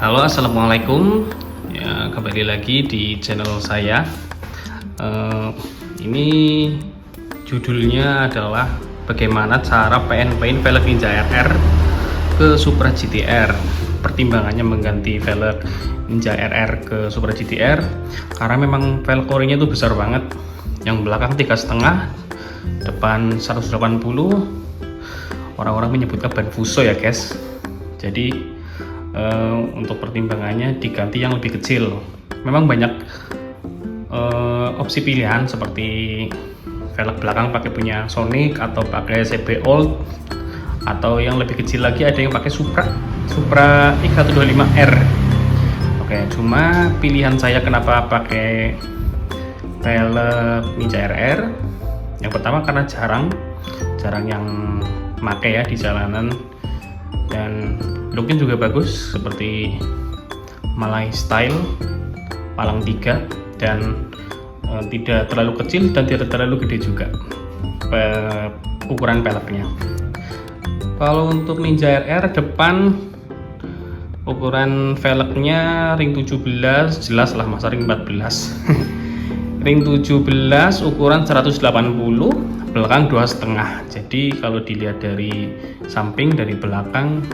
Halo, assalamualaikum. Ya, kembali lagi di channel saya. Ini judulnya adalah bagaimana cara PN-PN velg Ninja RR ke Supra GTR. Pertimbangannya mengganti velg Ninja RR ke Supra GTR karena memang velg core-nya itu besar banget. Yang belakang 3,5, depan 180. Orang-orang menyebutnya ban fuso ya guys. Jadi untuk pertimbangannya diganti yang lebih kecil. Memang banyak opsi pilihan seperti velg belakang pakai punya Sonic atau pakai CB Old, atau yang lebih kecil lagi ada yang pakai Supra X125R. Oke, cuma pilihan saya kenapa pakai velg Ninja RR, yang pertama karena jarang yang make ya di jalanan, dan looknya juga bagus seperti Malay style palang 3, dan tidak terlalu kecil dan tidak terlalu gede juga ukuran peleknya. Kalau untuk Ninja RR depan ukuran velgnya ring 17, jelas lah masa ring 14. Ring 17 ukuran 180, belakang 2,5. Jadi kalau dilihat dari samping, dari belakang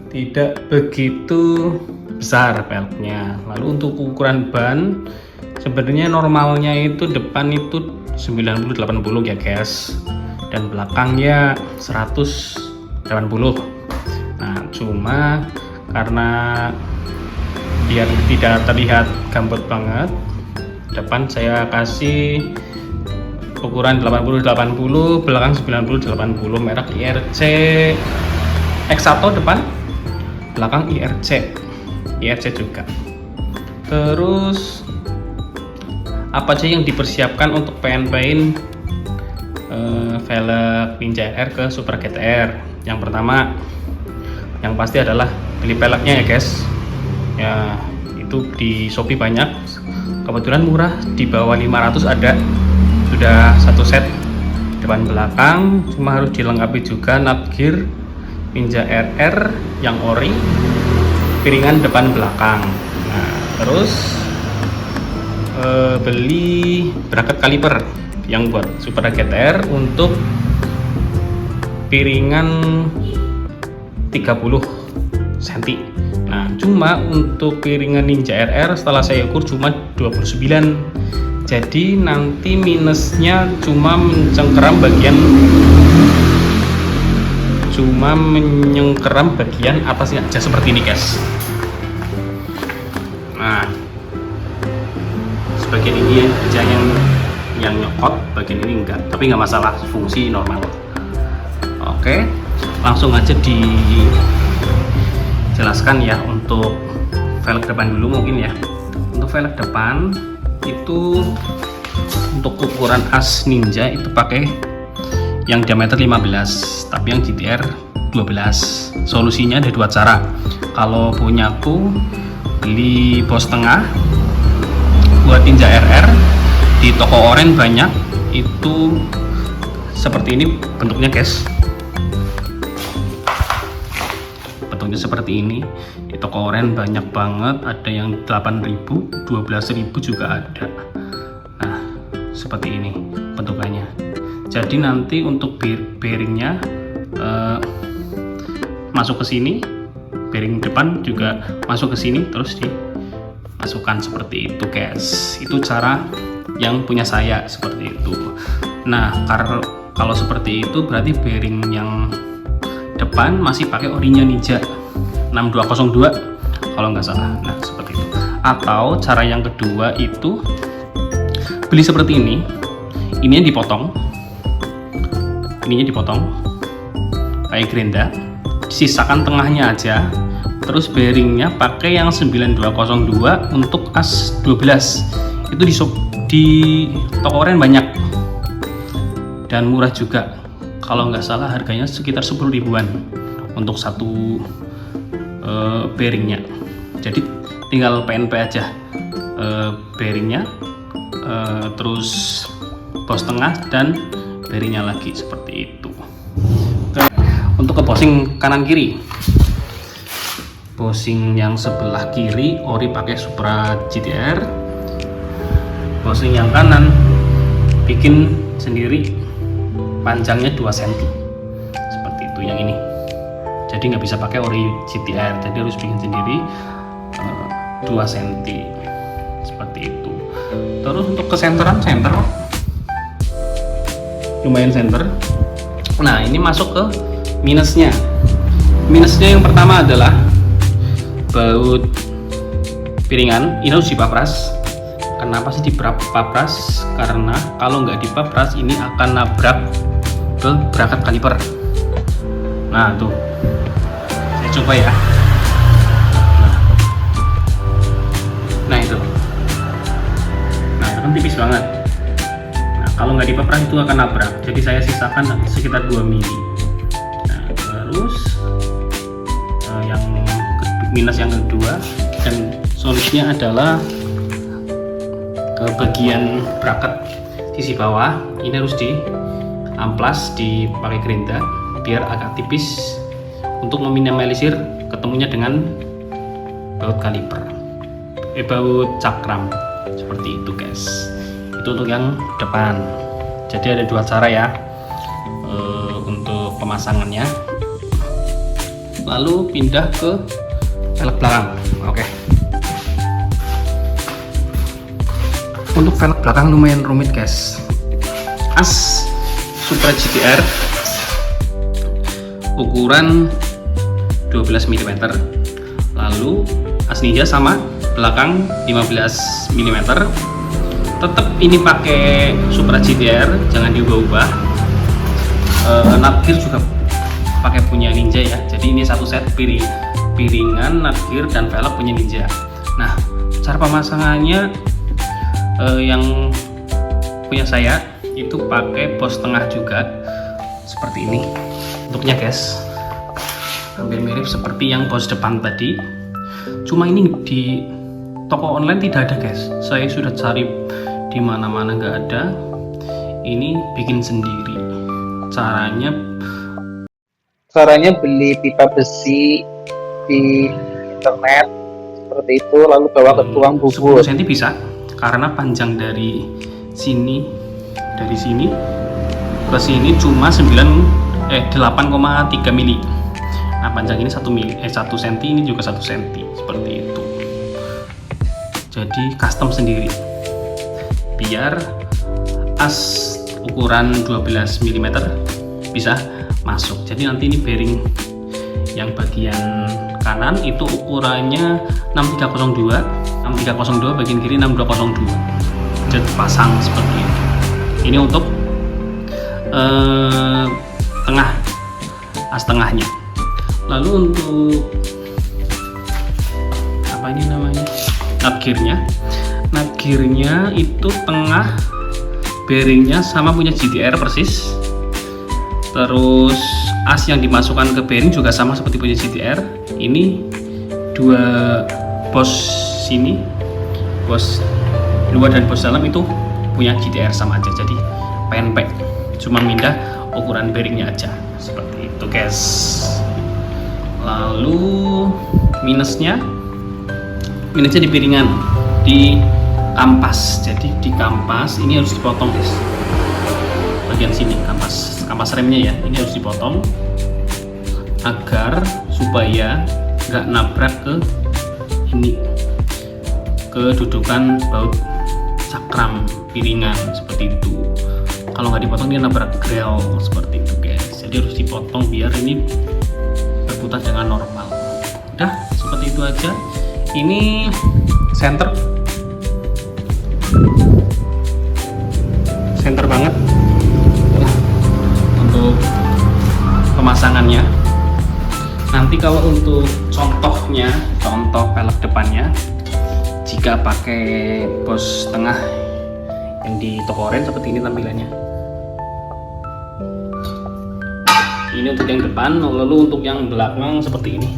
tidak begitu besar velgnya. Lalu untuk ukuran ban sebenarnya normalnya itu depan itu 90-80 ya guys, dan belakangnya 180. Nah, cuma karena biar tidak terlihat gambot banget, depan saya kasih ukuran 80-80, belakang 90-80, merek IRC X1 depan, belakang IRC juga. Terus apa aja yang dipersiapkan untuk PN-PN velg Ninja RR ke Supra GTR? Yang pertama, yang pasti adalah beli peleknya ya guys. Ya, itu di Shopee banyak, kebetulan murah, di bawah 500 ada, sudah satu set depan belakang. Cuma harus dilengkapi juga nut gear Ninja RR yang ori, piringan depan belakang. Nah, terus beli bracket kaliper yang buat Supra GTR untuk piringan 30 cm. Nah, cuma untuk piringan Ninja RR setelah saya ukur cuma 29. Jadi nanti minusnya cuma menyengkeram bagian atasnya aja seperti ini guys. Nah, sebagian ini aja yang nyokot, bagian ini enggak, tapi nggak masalah, fungsi normal. Oke, langsung aja dijelaskan ya untuk velg depan dulu mungkin ya. Untuk velg depan itu untuk ukuran as Ninja itu pakai yang diameter 15, tapi yang GTR 12. Solusinya ada dua cara. Kalau punyaku beli bos tengah buat Ninja RR di toko oren banyak, itu seperti ini bentuknya guys. Bentuknya seperti ini, di toko oren banyak banget, ada yang 8.000, 12.000 juga ada. Nah, seperti ini bentukannya. Jadi nanti untuk bearingnya masuk ke sini, bearing depan juga masuk ke sini, terus dimasukkan seperti itu guys. Itu cara yang punya saya seperti itu. Nah, kalau seperti itu berarti bearing yang depan masih pakai orinya Ninja 6202 kalau nggak salah. Nah, seperti itu. Atau cara yang kedua itu beli seperti ini, ininya dipotong kayak gerinda, sisakan tengahnya aja, terus bearingnya pakai yang 9202 untuk as 12. Itu di toko oren banyak dan murah juga, kalau nggak salah harganya sekitar 10 ribuan untuk satu bearingnya. Jadi tinggal PNP aja bearingnya, terus bos tengah dan bearingnya lagi seperti itu. Untuk ke bosing kanan kiri, Bosing yang sebelah kiri ori pakai Supra GTR. Bosing yang kanan bikin sendiri, panjangnya 2 cm seperti itu yang ini. Jadi nggak bisa pakai ori GTR, jadi harus bikin sendiri 2 cm seperti itu. Terus untuk kesenteran, center lumayan center. Nah, ini masuk ke minusnya. Minusnya yang pertama adalah baut piringan ini harus dipapras. Kenapa sih dipapras? Karena kalau nggak dipapras ini akan nabrak ke bracket kaliper. Nah tuh, saya coba ya. Nah itu, nah itu kan tipis banget. Nah kalau nggak dipapras itu akan nabrak. Jadi saya sisakan sekitar 2 mili. Nah terus yang minus yang kedua dan solidnya adalah bagian bracket sisi bawah ini harus diamplas, dipakai gerinda biar agak tipis untuk meminimalisir ketemunya dengan baut kaliper, baut cakram seperti itu guys. Itu untuk yang depan. Jadi ada 2 cara ya untuk pemasangannya. Lalu pindah ke velg belakang. Oke. Untuk velg belakang lumayan rumit guys. As Supra GTR ukuran 12 mm, lalu as Ninja sama belakang 15 mm. Tetap ini pakai Supra GTR, jangan diubah-ubah. Nutgear juga pakai punya Ninja ya. Jadi ini satu set piringan, nutgear dan velg punya Ninja. Nah, cara pemasangannya yang punya saya itu pakai bos tengah juga seperti ini bentuknya guys, hampir mirip seperti yang bos depan tadi, cuma ini di toko online tidak ada guys. Saya sudah cari di mana-mana nggak ada. Ini bikin sendiri. Caranya beli pipa besi di internet seperti itu, lalu bawa ke tuang bubur. 10 cm bisa, karena panjang dari sini ke sini cuma 8,3 mili. Nah, panjang ini 1 cm, ini juga 1 cm seperti itu. Jadi custom sendiri biar as ukuran 12 mm bisa masuk. Jadi nanti ini bearing yang bagian kanan itu ukurannya 6302, bagian kiri 6202. Jadi pasang seperti itu. Ini untuk tengah, as tengahnya. Lalu untuk apa ini namanya, nutgearnya itu tengah bearingnya sama punya GTR persis. Terus as yang dimasukkan ke bearing juga sama seperti punya GTR. Ini 2 bos sini, bos luar dan bos dalam itu punya GTR sama aja. Jadi penpack, cuma pindah ukuran bearingnya aja seperti itu guys. Lalu minusnya di piringan, di kampas. Jadi di kampas ini harus dipotong guys, bagian sini kampas remnya ya, ini harus dipotong agar supaya nggak nabrak ke ini, ke dudukan baut cakram piringan seperti itu. Kalau nggak dipotong dia nabrak grill seperti itu guys. Jadi harus dipotong biar ini berputar dengan normal. Udah seperti itu aja. Ini center banget untuk pemasangannya. Nanti kalau untuk contoh velg depannya, jika pakai bos tengah yang di toko oren seperti ini tampilannya. Ini untuk yang depan, lalu untuk yang belakang seperti ini.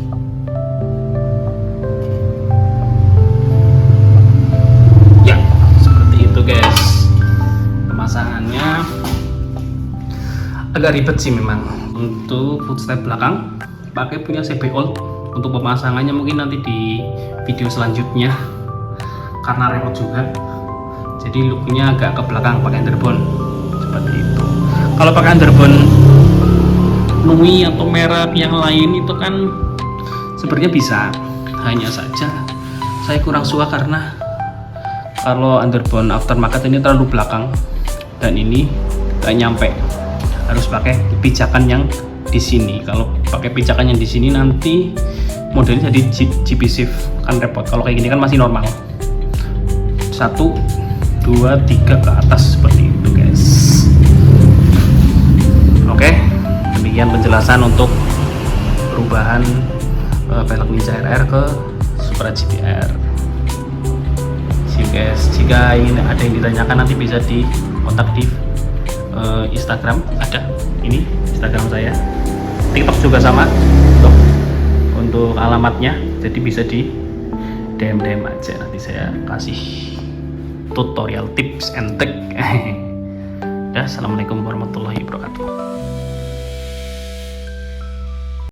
Ya, seperti itu guys. Pemasangannya agak ribet sih memang. Untuk footstep belakang pakai punya CB Old Untuk pemasangannya mungkin nanti di video selanjutnya, karena repot juga. Jadi looknya agak ke belakang pakai underbone seperti itu. Kalau pakai underbone Nui atau merek yang lain itu kan sebenarnya bisa, hanya saja saya kurang suka karena kalau underbone aftermarket ini terlalu belakang dan ini nggak nyampe, harus pakai pijakan yang di sini. Kalau pakai pijakan yang di sini nanti modelnya jadi GP shift, kan repot. Kalau kayak gini kan masih normal, 1, 2, 3 ke atas seperti itu guys. Oke, demikian penjelasan untuk perubahan velg Ninja RR ke Supra GTR. See you guys. Jika ingin ada yang ditanyakan nanti bisa di kontak di Instagram, ada ini Instagram saya. TikTok juga sama untuk alamatnya, jadi bisa di DM aja, nanti saya kasih tutorial tips and trick. Assalamualaikum warahmatullahi wabarakatuh.